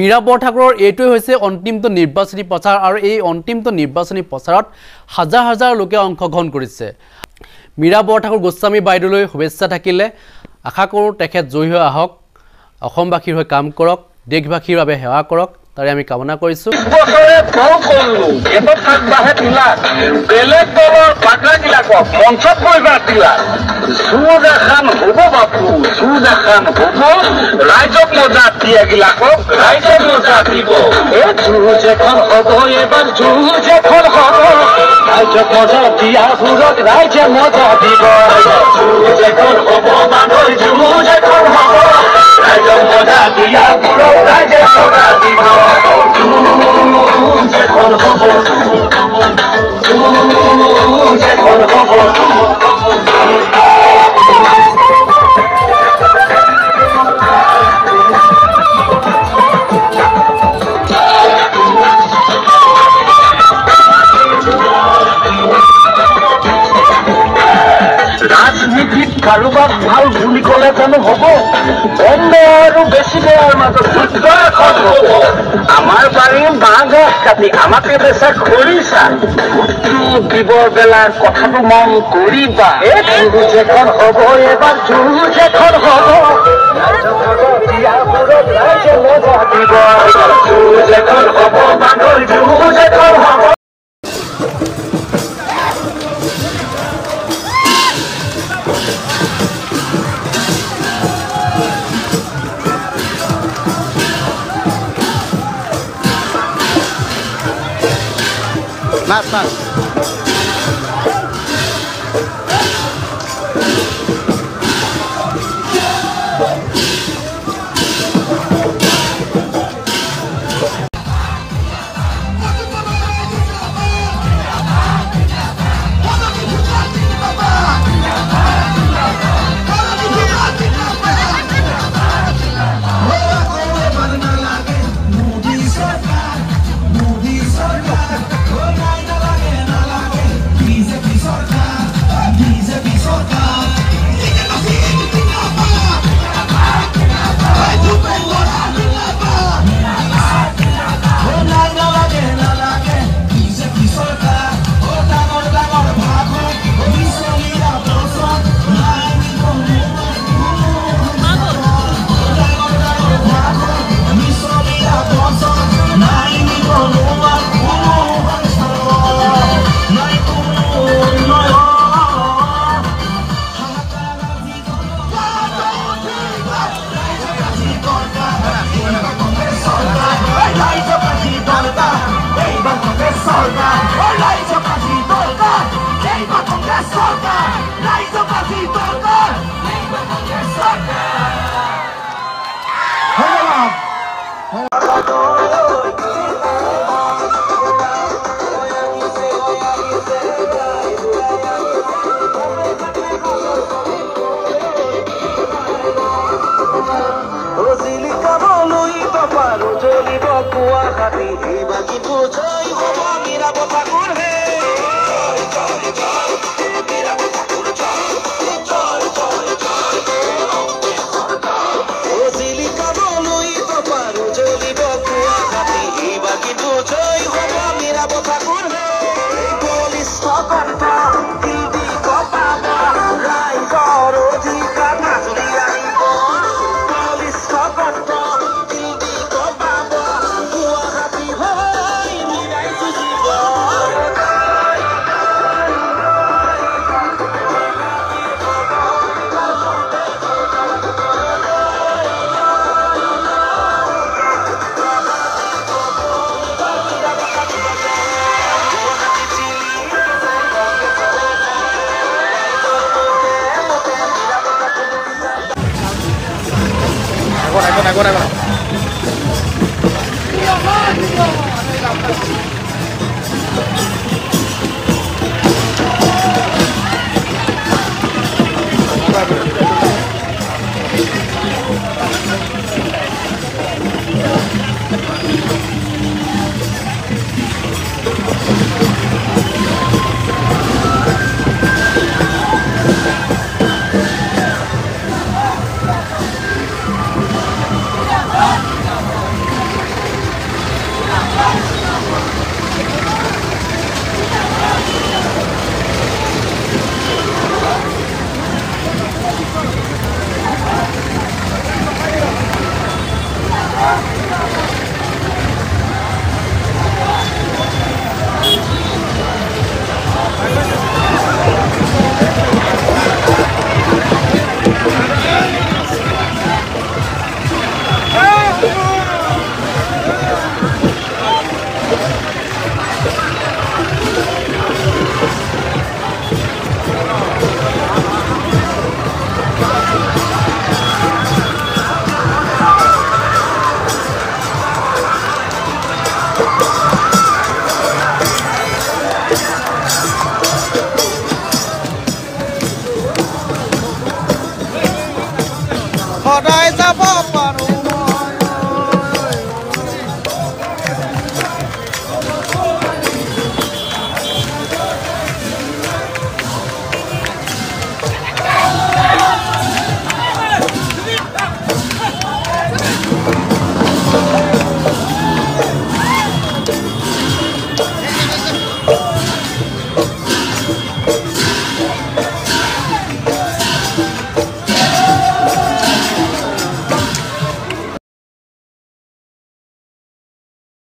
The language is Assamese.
মীৰা বৰঠাকুৰৰ এইটোৱে হৈছে অন্তিমটো নিৰ্বাচনী প্ৰচাৰ আৰু এই অন্তিমটো নিৰ্বাচনী প্ৰচাৰত হাজাৰ হাজাৰ লোকে অংশগ্ৰহণ কৰিছে মীৰা বৰঠাকুৰ গোস্বামী বাইদেউলৈ শুভেচ্ছা থাকিলে আশা কৰোঁ তেখেত জয়ী হৈ আহক অসমবাসীৰ হৈ কাম কৰক দেশবাসীৰ বাবে সেৱা কৰক তাৰে আমি কামনা কৰিছোঁ বছৰে ফল কৰিলো এটো থাকবাহে দিলা বেলেগ দলৰ পাকাগিলাকক মঞ্চত কৰিবা দিলা চুজ এখন হ'ব বাপু চুজ এখন হ'ব ৰাইজক মজা দিয়াগিলাকক ৰাইজে মজা দিব এই চুজ এখন হ'ব এবাৰ চুজ এখন হ'ব ৰাইজক মজা দিয়াবোৰক ৰাইজে মজা দিব চুজ এখন হ'ব মানুহৰ চুজ এখন হ'ব ৰাইজক মজা দিয়াবোৰক ৰাইজে মজা দিব ৰাজনীতিত কাৰোবাক ভাল বুলি ক'লে জানো হ'ব বন্ধ আৰু বেছি বেয়াৰ মাজত যুদ্ধ এখন হ'ব আমাৰ বাৰীৰ বাঁহ গছ কাটি আমাকে বেচা খৰিছা ভোটটো দিবৰ বেলাৰ কথাটো মন কৰিবা এই যুঁজ এখন হ'ব এবাৰ যুঁজ এখন হ'ব ৰাইজে মজা দিব যুঁজ এখন হ'ব মানুহৰ যুঁজ এখন হ'ব Mas. Bye-bye.